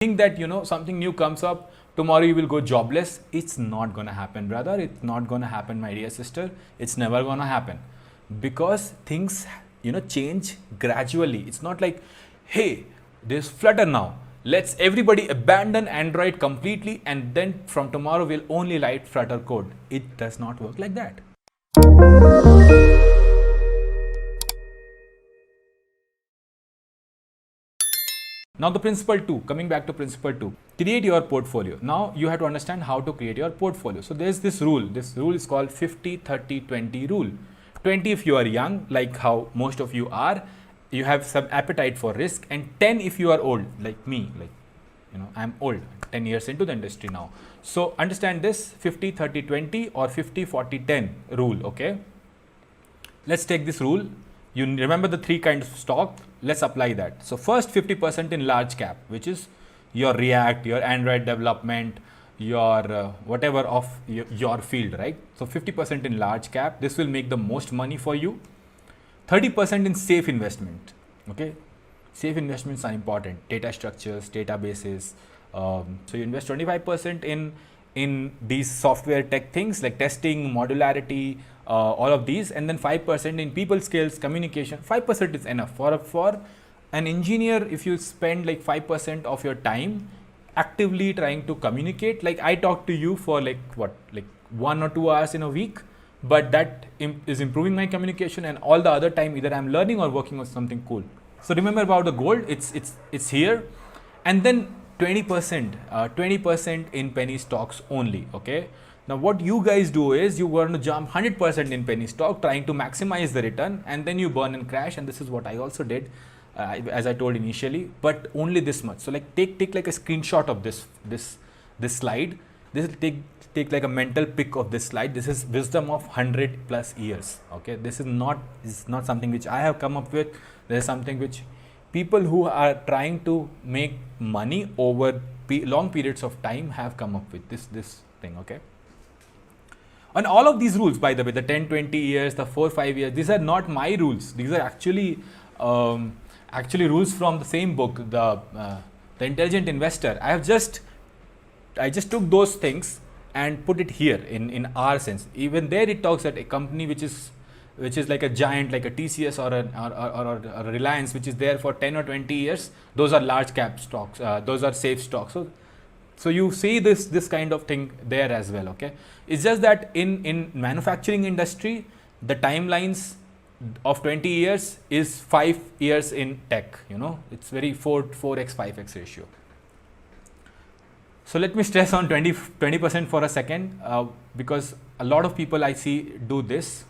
think that something new comes up, tomorrow you will go jobless. It's not gonna happen, brother. It's not gonna happen, my dear sister. It's never gonna happen, because things change gradually. It's not like, hey, there's Flutter now, let's everybody abandon Android completely and then from tomorrow we'll only write Flutter code. It does not work like that. Now the principle 2, coming back to principle 2, create your portfolio. Now you have to understand how to create your portfolio. So there's this rule is called 50-30-20 rule. 20 if you are young, like how most of you are, you have some appetite for risk, and 10 if you are old, like me, I'm old, 10 years into the industry now. So understand this 50-30-20 or 50-40-10 rule, okay? Let's take this rule. You remember the three kinds of stock. Let's apply that. So first 50% in large cap, which is your React, your Android development, your whatever of your field, right? So 50% in large cap. This will make the most money for you. 30% in safe investment. Okay, safe investments are important. Data structures, databases. So you invest 25% in these software tech things like testing, modularity, all of these, and then 5% in people skills, communication. 5% is enough for an engineer. If you spend like 5% of your time actively trying to communicate, like I talk to you for like 1 or 2 hours in a week, but that is improving my communication, and all the other time either I'm learning or working on something cool. So remember about the gold, it's here, and then 20% in penny stocks only. Okay, now what you guys do is you want to jump 100% in penny stock, trying to maximize the return, and then you burn and crash. And this is what I also did, as I told initially, but only this much. So like take like a screenshot of this slide. This will take like a mental pic of this slide. This is wisdom of 100+ years. Okay, this is not something which I have come up with. This is something which people who are trying to make money over long periods of time have come up with this thing. Okay, and all of these rules, by the way, the 10-20 years, the 4-5 years, these are not my rules. These are actually rules from the same book, the Intelligent Investor. I just took those things and put it here in our sense. Even there it talks that a company which is like a giant, like a TCS or a Reliance, which is there for 10 or 20 years, those are large cap stocks, those are safe stocks. So you see this kind of thing there as well. Okay, it's just that in manufacturing industry, the timelines of 20 years is 5 years in tech. It's very 4x 5x ratio. So let me stress on 20% for a second, because a lot of people I see do this.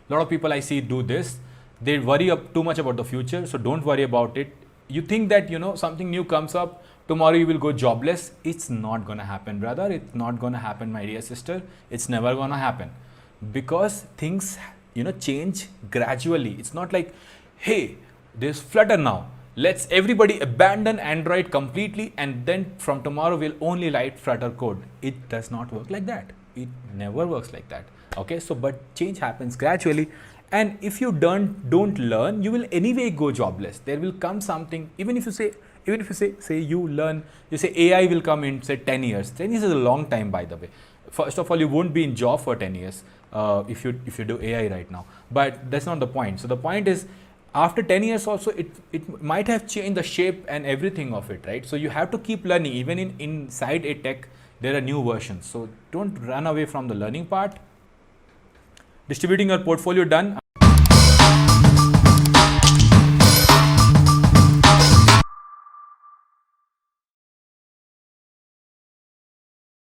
They worry too much about the future. So don't worry about it. You think that something new comes up, tomorrow you will go jobless. It's not gonna happen, brother. It's not gonna happen, my dear sister. It's never gonna happen, because things change gradually. It's not like, hey, there's Flutter now, let's everybody abandon Android completely and then from tomorrow we'll only write Flutter code. It does not work like that. It never works like that. Okay, so but change happens gradually, and if you don't learn, you will anyway go jobless. There will come something. Even if you say you learn, you say AI will come in say 10 years. 10 years is a long time, by the way. First of all, you won't be in job for 10 years if you do AI right now. But that's not the point. So the point is, after 10 years also, it might have changed the shape and everything of it, right? So you have to keep learning. Even inside a tech, there are new versions. So don't run away from the learning part. Distributing your portfolio done.